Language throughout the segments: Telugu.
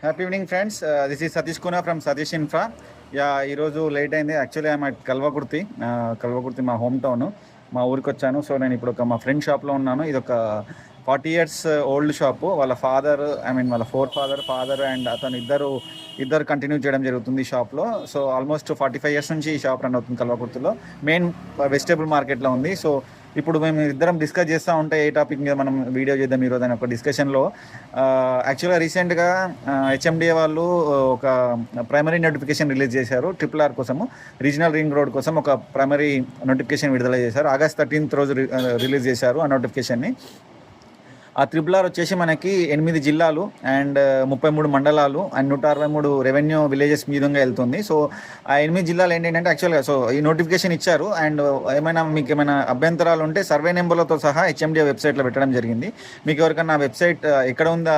Happy evening friends. This is Satish Kuna from Satish Infra. ఈరోజు లేట్ అయింది. యాక్చువల్లీ ఐఎమ్ అట్ కల్వకుర్తి మా హోమ్ టౌన్, మా ఊరికి వచ్చాను. సో నేను ఇప్పుడు మా ఫ్రెండ్ షాప్లో ఉన్నాను. ఇది ఒక 40 years ఓల్డ్ షాపు. వాళ్ళ ఫాదర్ వాళ్ళ ఫాదర్ అండ్ అతను ఇద్దరు కంటిన్యూ చేయడం జరుగుతుంది ఈ షాప్లో. సో ఆల్మోస్ట్ 45 years నుంచి ఈ షాప్ రన్ అవుతుంది కల్వకుర్తిలో. మెయిన్ వెజిటేబుల్ మార్కెట్లో ఉంది. సో ఇప్పుడు మేము ఇద్దరం డిస్కస్ చేస్తూ ఉంటే ఏ టాపిక్ మీద మనం వీడియో చేద్దాం ఈరోజు అని ఒక డిస్కషన్లో యాక్చువల్గా రీసెంట్గా హెచ్ఎండిఏ వాళ్ళు ఒక ప్రైమరీ నోటిఫికేషన్ రిలీజ్ చేశారు. RRR కోసము, రీజనల్ రింగ్ రోడ్ కోసం ఒక ప్రైమరీ నోటిఫికేషన్ విడుదల చేశారు. August 13th రోజు రిలీజ్ చేశారు ఆ నోటిఫికేషన్ని. ఆ RRR వచ్చేసి మనకి 8 జిల్లాలు అండ్ 33 మండలాలు అండ్ 163 రెవెన్యూ విలేజెస్ మీదుగా వెళ్తుంది. సో ఆ 8 జిల్లాలు ఏంటంటే యాక్చువల్గా సో ఈ నోటిఫికేషన్ ఇచ్చారు. అండ్ మీకు ఏమైనా అభ్యంతరాలు ఉంటే సర్వే నెంబర్లతో సహా హెచ్ఎండిఏ వెబ్సైట్లో పెట్టడం జరిగింది. మీకు ఎవరికైనా వెబ్సైట్ ఎక్కడ ఉందా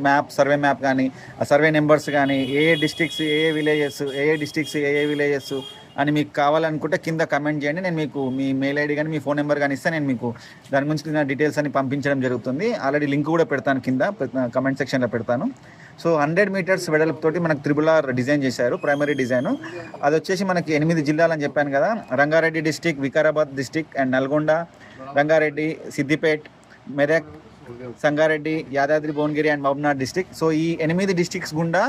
మ్యాప్, సర్వే మ్యాప్ కానీ ఆ సర్వే నెంబర్స్ కానీ ఏ డిస్ట్రిక్ట్స్ ఏ విలేజెస్ అని మీకు కావాలనుకుంటే కింద కమెంట్ చేయండి. నేను మీకు మీ మెయిల్ ఐడి కానీ మీ ఫోన్ నెంబర్ కానీ ఇస్తే నేను మీకు దాని గురించి డీటెయిల్స్ అని పంపించడం జరుగుతుంది. ఆల్రెడీ లింక్ కూడా పెడతాను, కింద కమెంట్ సెక్షన్లో పెడతాను. సో 100 meters వెడల్పుతోటి మనకు RRR డిజైన్ చేశారు, ప్రైమరీ డిజైన్. అది వచ్చేసి మనకి 8 జిల్లాలు అని చెప్పాను కదా. Rangareddy district, Vikarabad district and Nalgonda, Rangareddy, Siddipet, Medak, Sangareddy, Yadadri, Bhuvanagiri and Mahabubnagar district. So ఈ 8 districts గుండా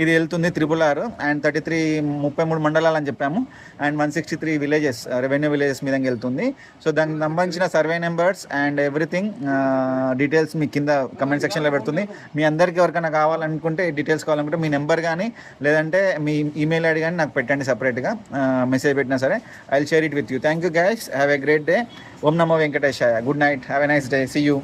ఇది వెళ్తుంది RRR. అండ్ 33 మండలాలు అని చెప్పాము అండ్ 163 విలేజెస్, రెవెన్యూ విలేజెస్ మీద వెళ్తుంది. సో దానికి సంబంధించిన survey numbers and everything details మీ కింద కమెంట్ సెక్షన్లో పెడుతుంది. మీ అందరికీ ఎవరికైనా కావాలనుకుంటే డీటెయిల్స్ కావాలనుకుంటే మీ నెంబర్ కానీ లేదంటే మీ ఈమెయిల్ ఐడి కానీ నాకు పెట్టండి, సపరేట్గా మెసేజ్ పెట్టినా సరే. I will share it with you. Thank you guys, have a great day. ఓం నమో వెంకటేశాయ. Good night, have a nice day, see you.